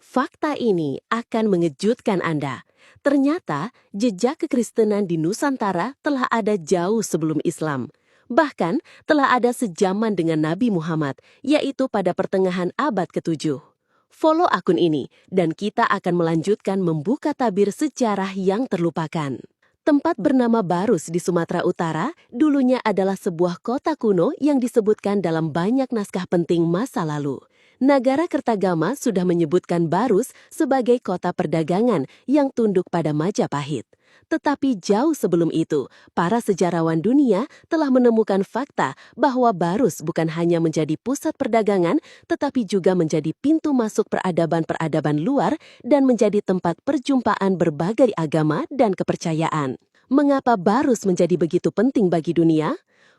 Fakta ini akan mengejutkan Anda. Ternyata, jejak kekristenan di Nusantara telah ada jauh sebelum Islam. Bahkan, telah ada sejaman dengan Nabi Muhammad, yaitu pada pertengahan abad ke-7. Follow akun ini, dan kita akan melanjutkan membuka tabir sejarah yang terlupakan. Tempat bernama Barus di Sumatera Utara dulunya adalah sebuah kota kuno yang disebutkan dalam banyak naskah penting masa lalu. Nagara Kertagama sudah menyebutkan Barus sebagai kota perdagangan yang tunduk pada Majapahit. Tetapi jauh sebelum itu, para sejarawan dunia telah menemukan fakta bahwa Barus bukan hanya menjadi pusat perdagangan, tetapi juga menjadi pintu masuk peradaban-peradaban luar dan menjadi tempat perjumpaan berbagai agama dan kepercayaan. Mengapa Barus menjadi begitu penting bagi dunia?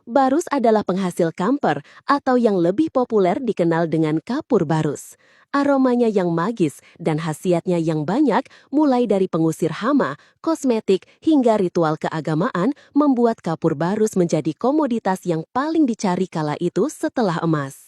Barus adalah penghasil kamper atau yang lebih populer dikenal dengan kapur barus. Aromanya yang magis dan khasiatnya yang banyak, mulai dari pengusir hama, kosmetik, hingga ritual keagamaan, membuat kapur barus menjadi komoditas yang paling dicari kala itu setelah emas.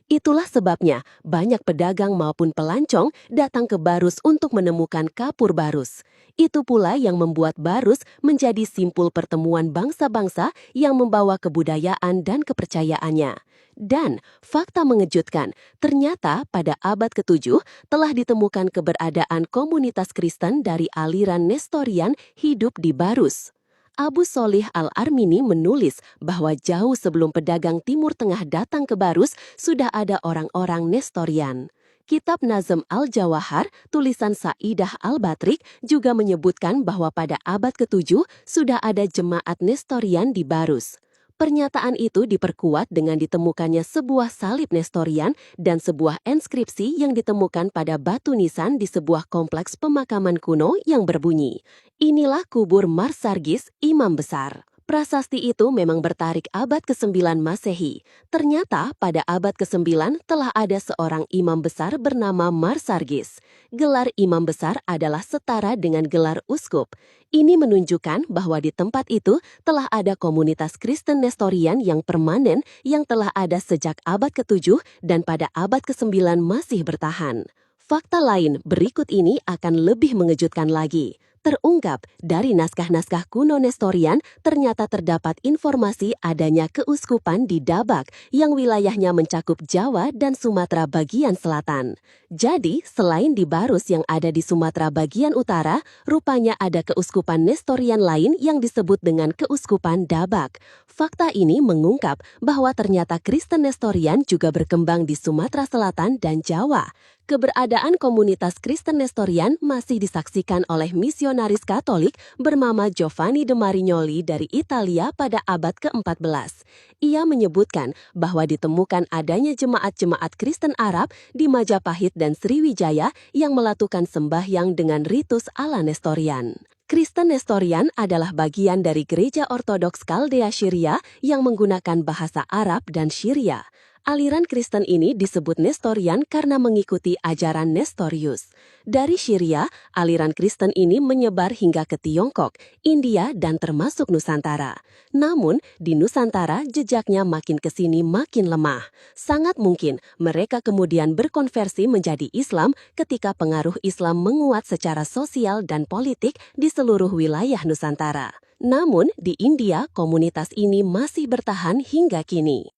Itulah sebabnya banyak pedagang maupun pelancong datang ke Barus untuk menemukan kapur barus. Itu pula yang membuat Barus menjadi simpul pertemuan bangsa-bangsa yang membawa kebudayaan dan kepercayaannya. Dan fakta mengejutkan, ternyata pada abad ke-7 telah ditemukan keberadaan komunitas Kristen dari aliran Nestorian hidup di Barus. Abu Sholih Al-Armini menulis bahwa jauh sebelum pedagang Timur Tengah datang ke Barus, sudah ada orang-orang Nestorian. Kitab Nazm Al-Jawahar, tulisan Sa'idah Al-Batrik, juga menyebutkan bahwa pada abad ke-7 sudah ada jemaat Nestorian di Barus. Pernyataan itu diperkuat dengan ditemukannya sebuah salib Nestorian dan sebuah inskripsi yang ditemukan pada batu nisan di sebuah kompleks pemakaman kuno yang berbunyi, "Inilah kubur Marsargis, Imam Besar." Prasasti itu memang bertarik abad ke-9 Masehi. Ternyata pada abad ke-9 telah ada seorang imam besar bernama Marsargis. Gelar imam besar adalah setara dengan gelar uskup. Ini menunjukkan bahwa di tempat itu telah ada komunitas Kristen Nestorian yang permanen yang telah ada sejak abad ke-7 dan pada abad ke-9 masih bertahan. Fakta lain berikut ini akan lebih mengejutkan lagi. Terungkap dari naskah-naskah kuno Nestorian, ternyata terdapat informasi adanya keuskupan di Dabak yang wilayahnya mencakup Jawa dan Sumatera bagian selatan. Jadi, selain di Barus yang ada di Sumatera bagian utara, rupanya ada keuskupan Nestorian lain yang disebut dengan keuskupan Dabak. Fakta ini mengungkap bahwa ternyata Kristen Nestorian juga berkembang di Sumatera Selatan dan Jawa. Keberadaan komunitas Kristen Nestorian masih disaksikan oleh misionaris Katolik bernama Giovanni de Marignoli dari Italia pada abad ke-14. Ia menyebutkan bahwa ditemukan adanya jemaat-jemaat Kristen Arab di Majapahit dan Sriwijaya yang melakukan sembahyang dengan ritus ala Nestorian. Kristen Nestorian adalah bagian dari Gereja Ortodoks Kaldea Syria yang menggunakan bahasa Arab dan Syria. Aliran Kristen ini disebut Nestorian karena mengikuti ajaran Nestorius. Dari Syria, aliran Kristen ini menyebar hingga ke Tiongkok, India, dan termasuk Nusantara. Namun, di Nusantara jejaknya makin ke sini makin lemah. Sangat mungkin mereka kemudian berkonversi menjadi Islam ketika pengaruh Islam menguat secara sosial dan politik di seluruh wilayah Nusantara. Namun, di India, komunitas ini masih bertahan hingga kini.